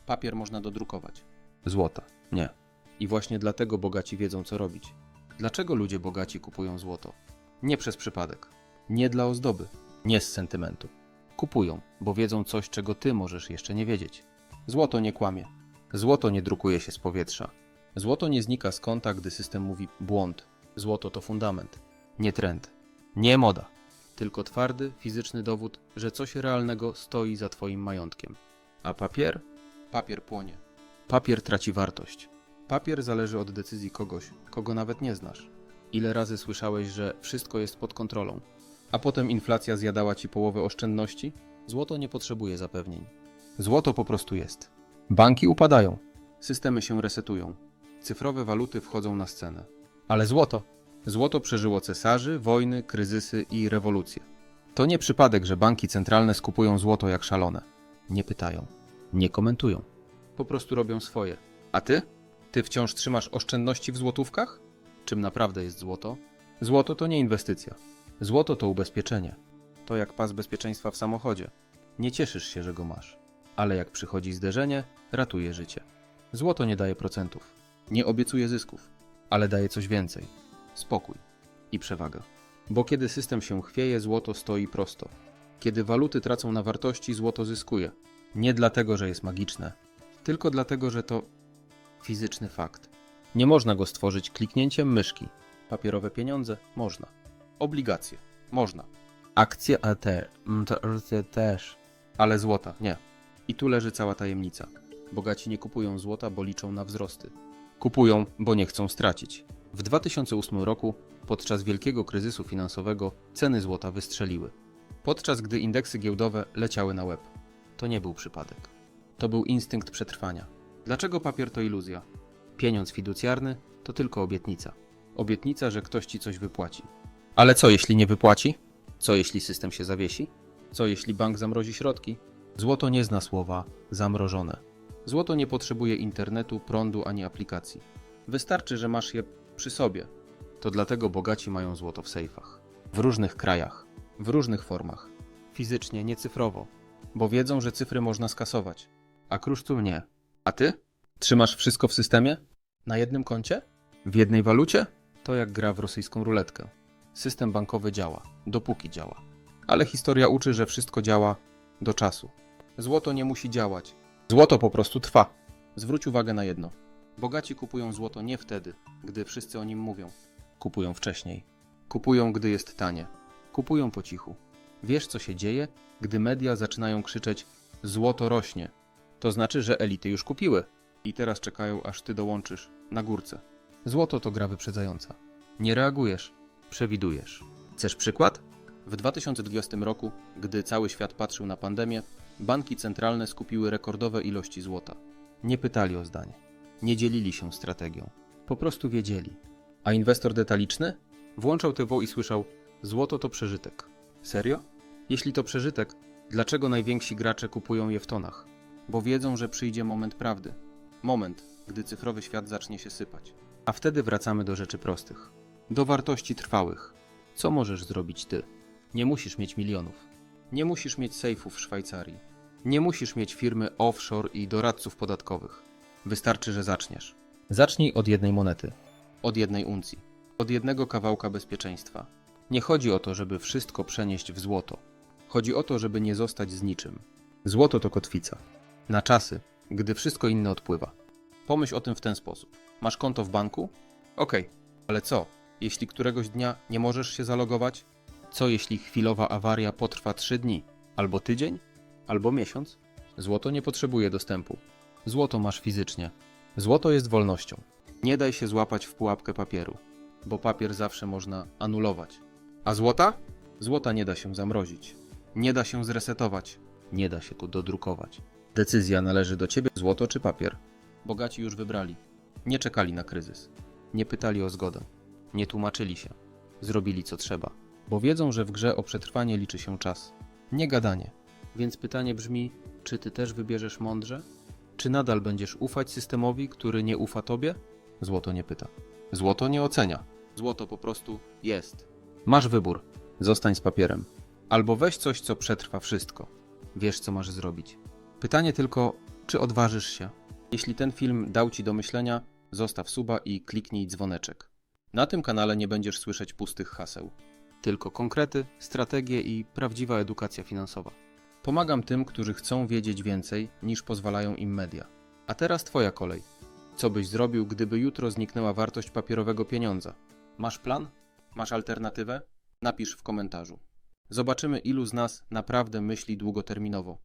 Papier można dodrukować. Złota nie. I właśnie dlatego bogaci wiedzą, co robić. Dlaczego ludzie bogaci kupują złoto? Nie przez przypadek. Nie dla ozdoby. Nie z sentymentu. Kupują, bo wiedzą coś, czego ty możesz jeszcze nie wiedzieć. Złoto nie kłamie. Złoto nie drukuje się z powietrza. Złoto nie znika z konta, gdy system mówi błąd. Złoto to fundament. Nie trend. Nie moda. Tylko twardy, fizyczny dowód, że coś realnego stoi za twoim majątkiem. A papier? Papier płonie. Papier traci wartość. Papier zależy od decyzji kogoś, kogo nawet nie znasz. Ile razy słyszałeś, że wszystko jest pod kontrolą, a potem inflacja zjadała ci połowę oszczędności? Złoto nie potrzebuje zapewnień. Złoto po prostu jest. Banki upadają. Systemy się resetują. Cyfrowe waluty wchodzą na scenę. Ale złoto? Złoto przeżyło cesarzy, wojny, kryzysy i rewolucje. To nie przypadek, że banki centralne skupują złoto jak szalone. Nie pytają. Nie komentują. Po prostu robią swoje. A ty? Ty wciąż trzymasz oszczędności w złotówkach? Czym naprawdę jest złoto? Złoto to nie inwestycja. Złoto to ubezpieczenie. To jak pas bezpieczeństwa w samochodzie. Nie cieszysz się, że go masz. Ale jak przychodzi zderzenie, ratuje życie. Złoto nie daje procentów. Nie obiecuje zysków. Ale daje coś więcej. Spokój i przewagę. Bo kiedy system się chwieje, złoto stoi prosto. Kiedy waluty tracą na wartości, złoto zyskuje. Nie dlatego, że jest magiczne. Tylko dlatego, że to fizyczny fakt. Nie można go stworzyć kliknięciem myszki. Papierowe pieniądze? Można. Obligacje? Można. Akcje też. Ale złota? Nie. I tu leży cała tajemnica. Bogaci nie kupują złota, bo liczą na wzrosty. Kupują, bo nie chcą stracić. W 2008 roku, podczas wielkiego kryzysu finansowego, ceny złota wystrzeliły. Podczas gdy indeksy giełdowe leciały na łeb. To nie był przypadek. To był instynkt przetrwania. Dlaczego papier to iluzja? Pieniądz fiducjarny to tylko obietnica. Obietnica, że ktoś ci coś wypłaci. Ale co jeśli nie wypłaci? Co jeśli system się zawiesi? Co jeśli bank zamrozi środki? Złoto nie zna słowa zamrożone. Złoto nie potrzebuje internetu, prądu ani aplikacji. Wystarczy, że masz je przy sobie. To dlatego bogaci mają złoto w sejfach. W różnych krajach, w różnych formach. Fizycznie, nie cyfrowo. Bo wiedzą, że cyfry można skasować. A kruszców nie. A ty? Trzymasz wszystko w systemie? Na jednym koncie? W jednej walucie? To jak gra w rosyjską ruletkę. System bankowy działa, dopóki działa. Ale historia uczy, że wszystko działa do czasu. Złoto nie musi działać. Złoto po prostu trwa. Zwróć uwagę na jedno. Bogaci kupują złoto nie wtedy, gdy wszyscy o nim mówią. Kupują wcześniej. Kupują, gdy jest tanie. Kupują po cichu. Wiesz, co się dzieje, gdy media zaczynają krzyczeć złoto rośnie. To znaczy, że elity już kupiły i teraz czekają, aż ty dołączysz na górce. Złoto to gra wyprzedzająca. Nie reagujesz, przewidujesz. Chcesz przykład? W 2020 roku, gdy cały świat patrzył na pandemię, banki centralne skupiły rekordowe ilości złota. Nie pytali o zdanie. Nie dzielili się strategią. Po prostu wiedzieli. A inwestor detaliczny? Włączał TV i słyszał: złoto to przeżytek. Serio? Jeśli to przeżytek, dlaczego najwięksi gracze kupują je w tonach? Bo wiedzą, że przyjdzie moment prawdy. Moment, gdy cyfrowy świat zacznie się sypać. A wtedy wracamy do rzeczy prostych. Do wartości trwałych. Co możesz zrobić ty? Nie musisz mieć milionów. Nie musisz mieć sejfów w Szwajcarii. Nie musisz mieć firmy offshore i doradców podatkowych. Wystarczy, że zaczniesz. Zacznij od jednej monety. Od jednej uncji. Od jednego kawałka bezpieczeństwa. Nie chodzi o to, żeby wszystko przenieść w złoto. Chodzi o to, żeby nie zostać z niczym. Złoto to kotwica. Na czasy, gdy wszystko inne odpływa. Pomyśl o tym w ten sposób. Masz konto w banku? Okej, ale co, jeśli któregoś dnia nie możesz się zalogować? Co jeśli chwilowa awaria potrwa 3 dni? Albo tydzień? Albo miesiąc? Złoto nie potrzebuje dostępu. Złoto masz fizycznie. Złoto jest wolnością. Nie daj się złapać w pułapkę papieru, bo papier zawsze można anulować. A złota? Złota nie da się zamrozić. Nie da się zresetować. Nie da się tu dodrukować. Decyzja należy do ciebie, złoto czy papier. Bogaci już wybrali. Nie czekali na kryzys. Nie pytali o zgodę. Nie tłumaczyli się. Zrobili co trzeba. Bo wiedzą, że w grze o przetrwanie liczy się czas. Nie gadanie. Więc pytanie brzmi, czy ty też wybierzesz mądrze? Czy nadal będziesz ufać systemowi, który nie ufa tobie? Złoto nie pyta. Złoto nie ocenia. Złoto po prostu jest. Masz wybór. Zostań z papierem. Albo weź coś, co przetrwa wszystko. Wiesz, co masz zrobić. Pytanie tylko, Czy odważysz się? Jeśli ten film dał Ci do myślenia, zostaw suba i kliknij dzwoneczek. Na tym kanale nie będziesz słyszeć pustych haseł. Tylko konkrety, strategie i prawdziwa edukacja finansowa. Pomagam tym, którzy chcą wiedzieć więcej, niż pozwalają im media. A teraz Twoja kolej. Co byś zrobił, gdyby jutro zniknęła wartość papierowego pieniądza? Masz plan? Masz alternatywę? Napisz w komentarzu. Zobaczymy, ilu z nas naprawdę myśli długoterminowo.